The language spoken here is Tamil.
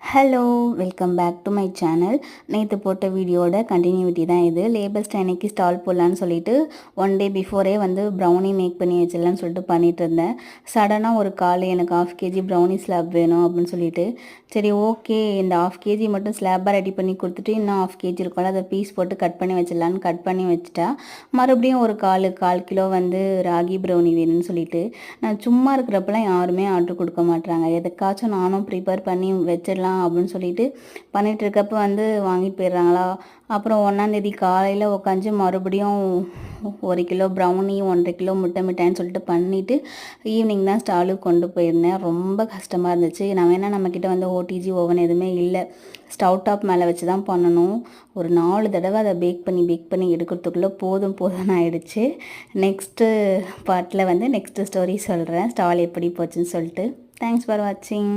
Hello welcome back to my channel. நேற்று போட்ட வீடியோட கண்டினியூட்டி தான் இது. லேபர்ஸ் அன்னைக்கு ஸ்டால் போடலான்னு சொல்லிட்டு ஒன் டே பிஃபோரே வந்து ப்ரௌனி மேக் பண்ணி வச்சிடலான்னு சொல்லிட்டு பண்ணிட்டு இருந்தேன். சடனாக ஒரு கால் எனக்கு 1/2 kg ப்ரௌனி ஸ்லாப் வேணும் அப்படின்னு சொல்லிட்டு, சரி ஓகே இந்த 1/2 kg மட்டும் ஸ்லாப்பாக ரெடி பண்ணி கொடுத்துட்டு இன்னும் 1/2 kg இருக்கும்ல அதை பீஸ் போட்டு கட் பண்ணி வச்சிடலான்னு கட் பண்ணி வச்சுட்டா. மறுபடியும் ஒரு 1/4 கிலோ வந்து ராகி ப்ரௌனி வேணும்னு சொல்லிட்டு, நான் சும்மா இருக்கிறப்பெல்லாம் யாருமே ஆர்டர் கொடுக்க மாட்டாங்க. எதுக்காச்சும் நானும் ப்ரிப்பேர் பண்ணி வச்சிடலாம் அப்படின்னு சொல்லிட்டு பண்ணிட்டு இருக்கப்ப வந்து வாங்கிட்டு போயிடுறாங்களா. அப்புறம் 1ஆம் தேதி காலையில் உட்காந்து மறுபடியும் 1 கிலோ ப்ரௌனி 1.5 கிலோ முட்டை மிட்டாய்ன்னு சொல்லிட்டு பண்ணிவிட்டு ஈவினிங் தான் ஸ்டாலுக்கு கொண்டு போயிருந்தேன். ரொம்ப கஷ்டமாக இருந்துச்சு. நான் வேணால் நம்மக்கிட்ட வந்து ஓடிஜி ஓவன் எதுவுமே இல்லை, ஸ்டவ் டாப் மேலே வச்சு தான் பண்ணணும். ஒரு 4 தடவை அதை பேக் பண்ணி எடுக்கிறதுக்குள்ளே போதும்னு ஆயிடுச்சு. நெக்ஸ்ட்டு பார்ட்டில் வந்து நெக்ஸ்ட்டு ஸ்டோரி சொல்கிறேன், ஸ்டால் எப்படி போச்சுன்னு சொல்லிட்டு. தேங்க்ஸ் ஃபார் வாட்சிங்.